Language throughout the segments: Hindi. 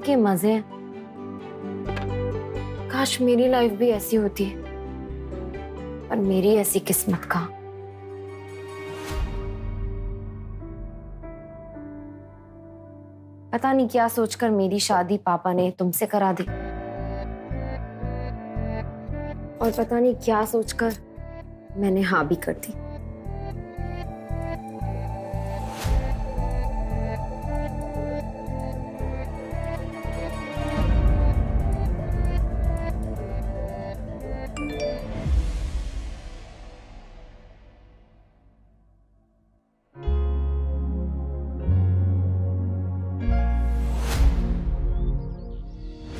के मजे हैं। काश मेरी लाइफ भी ऐसी होती है, पर मेरी ऐसी किस्मत का। पता नहीं क्या सोचकर मेरी शादी पापा ने तुमसे करा दी, और पता नहीं क्या सोचकर मैंने हाँ भी कर दी।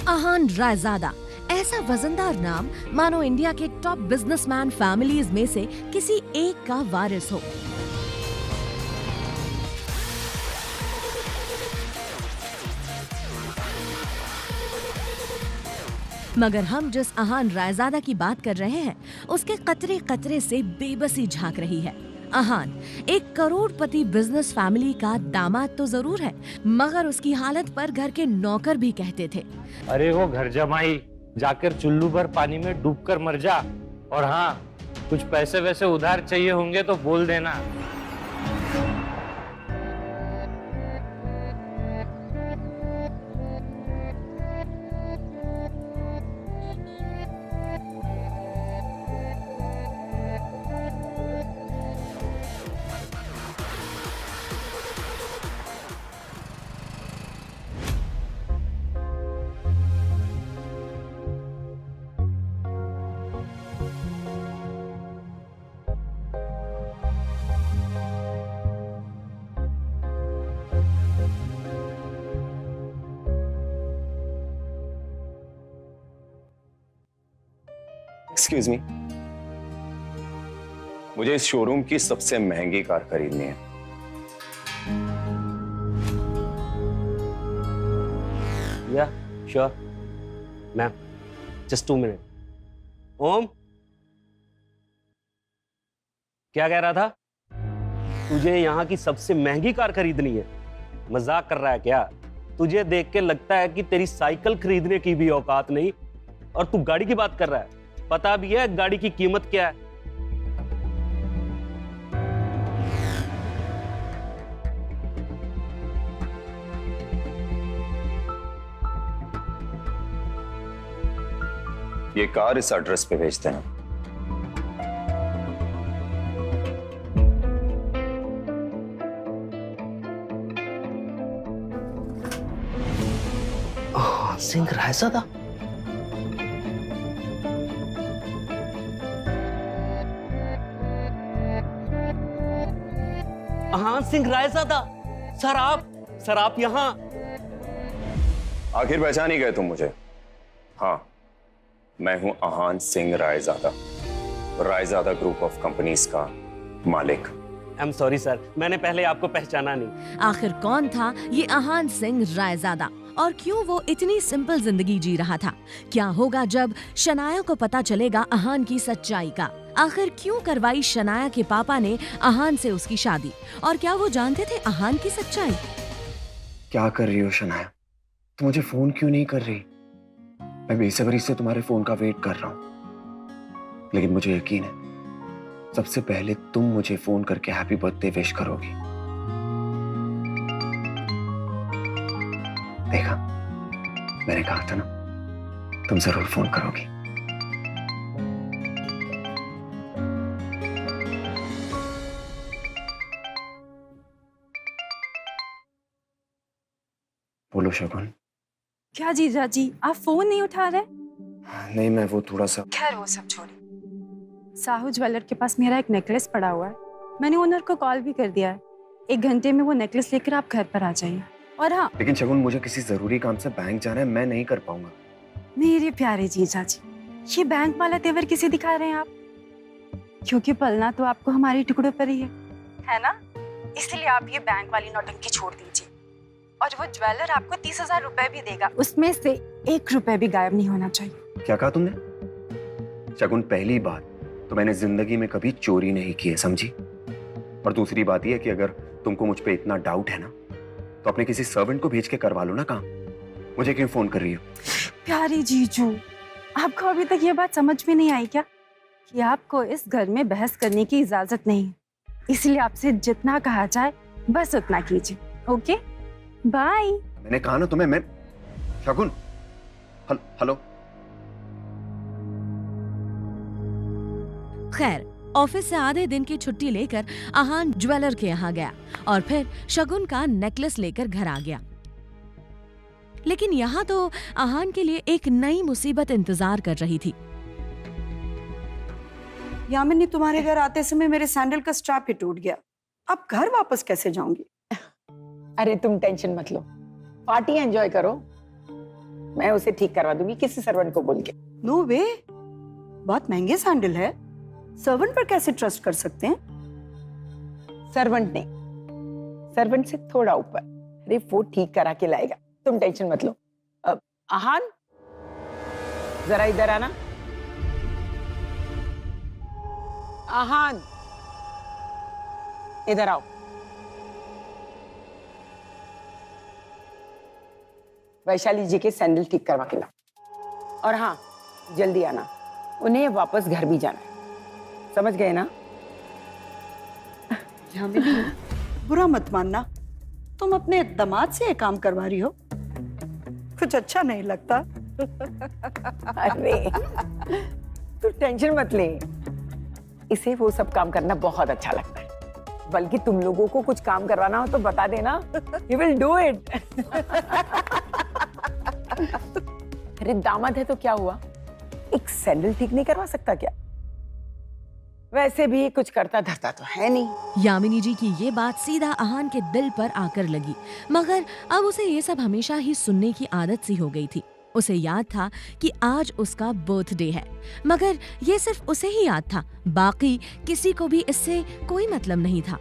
अहान रायजादा ऐसा वजनदार नाम मानो इंडिया के टॉप बिजनेसमैन फैमिलीज में से किसी एक का वारिस हो। मगर हम जिस अहान रायजादा की बात कर रहे हैं, उसके कतरे कतरे से बेबसी झांक रही है। अहान एक करोड़पति बिजनेस फैमिली का दामाद तो जरूर है, मगर उसकी हालत पर घर के नौकर भी कहते थे, अरे वो घर जमाई, जाकर चुल्लू भर पानी में डूबकर मर जा। और हाँ, कुछ पैसे वैसे उधार चाहिए होंगे तो बोल देना। एक्सक्यूज मी, मुझे इस शोरूम की सबसे महंगी कार खरीदनी है। या श्योर मैम, जस्ट 2 मिनट। ओम, क्या कह रहा था? तुझे यहाँ की सबसे महंगी कार खरीदनी है? मजाक कर रहा है क्या? तुझे देख के लगता है कि तेरी साइकिल खरीदने की भी औकात नहीं और तू गाड़ी की बात कर रहा है। पता भी है गाड़ी की कीमत क्या है? ये कार इस एड्रेस पे भेज देना। सिंह रायजादा? हाँ, सिंह रायजादा। सर आप यहाँ? आखिर पहचान ही गए तुम मुझे? हाँ, मैं हूं Ahaan Singh Raizada, Raizada group of companies का मालिक। आई एम सॉरी सर, मैंने पहले आपको पहचाना नहीं। आखिर कौन था ये अहान सिंह रायजादा और क्यों वो इतनी सिंपल जिंदगी जी रहा था? क्या होगा जब शनाया को पता चलेगा अहान की सच्चाई का? आखिर क्यों करवाई शनाया के पापा ने अहान से उसकी शादी, और क्या वो जानते थे अहान की सच्चाई? क्या कर रही हो शनाया? तुम मुझे फोन क्यों नहीं कर रही? मैं बेसब्री से तुम्हारे फोन का वेट कर रहा हूं, लेकिन मुझे यकीन है सबसे पहले तुम मुझे फोन करके हैप्पी बर्थडे विश करोगी। देखा, मैंने कहा था ना, तुम जरूर फोन करोगी। बोलो शगुन। क्या जीजा जी, आप फोन नहीं उठा रहे? नहीं, मैं वो थोड़ा सा। खैर वो सब छोड़िए। साहू ज्वेलर के पास मेरा एक नेकलेस पड़ा हुआ है, मैंने ओनर को कॉल भी कर दिया है। 1 घंटे में वो नेकलेस लेकर आप घर पर आ जाइए। और हाँ, लेकिन शगुन, मुझे किसी जरूरी काम से बैंक जाना है, मैं नहीं कर पाऊंगा। मेरे प्यारे जीजा जी, ये बैंक वाला तेवर किसे दिखा रहे हैं आप? क्योंकि पलना तो आपको हमारे टुकड़ों पर ही है ना? इसलिए आप ये बैंक वाली नौटंकी छोड़ दीजिए। और वो ज्वेलर आपको 30,000 रुपए भी देगा, उसमें से 1 रुपए भी गायब नहीं होना चाहिए। क्या कहा तुमने? शगुन, पहली बात तो मैंने जिंदगी में कभी चोरी नहीं की है, समझी? और दूसरी बात यह कि अगर तुमको मुझ पे इतना डाउट है ना, तो अपने किसी सर्वेंट को भेज के करवा लो ना काम। मुझे क्यों फोन कर रही हो? प्यारे जीजू, आपको अभी तक ये बात समझ में नहीं आई क्या कि आपको इस घर में बहस करने की इजाजत नहीं है, इसलिए आपसे जितना कहा जाए बस उतना कीजिए। Okay, bye. मैंने कहा ना तुम्हें, मैं शगुन। हेलो। खैर, ऑफिस से आधे दिन की छुट्टी लेकर आहान ज्वेलर के यहाँ गया और फिर शगुन का नेकलेस लेकर घर आ गया। लेकिन यहाँ तो आहान के लिए एक नई मुसीबत इंतजार कर रही थी। यामिनी, तुम्हारे घर आते समय मेरे सैंडल का स्ट्रैप ही टूट गया। अब घर वापस कैसे जाऊंगी? अरे तुम टेंशन मत लो, पार्टी एंजॉय करो, मैं उसे ठीक करवा दूंगी किसी सर्वेंट को बोल के। नो वे, बहुत महंगे सैंडल है, सर्वेंट पर कैसे ट्रस्ट कर सकते हैं? सर्वेंट नहीं, सर्वेंट से थोड़ा ऊपर। अरे वो ठीक करा के लाएगा, तुम टेंशन मत लो। आहान, जरा इधर आना। आहान, इधर आओ। वैशाली जी के सैंडल ठीक करवा के लाओ। और हाँ, जल्दी आना, उन्हें वापस घर भी जाना है, समझ गए ना? यामिनी, बुरा मत मानना, तुम अपने दामाद से ये काम करवा रही हो, कुछ अच्छा नहीं लगता। अरे तू टेंशन मत ले, इसे वो सब काम करना बहुत अच्छा लगता है। बल्कि तुम लोगों को कुछ काम करवाना हो तो बता देना, ही विल डू इट। अरे दामाद है तो क्या हुआ, एक सैंडल ठीक नहीं करवा सकता क्या? वैसे भी कुछ करता धरता तो है नहीं। यामिनी जी की ये बात सीधा आहान के दिल पर आकर लगी, मगर अब उसे ये सब हमेशा ही सुनने की आदत सी हो गई थी। उसे याद था कि आज उसका बर्थडे है, मगर ये सिर्फ उसे ही याद था, बाकी किसी को भी इससे कोई मतलब नहीं था।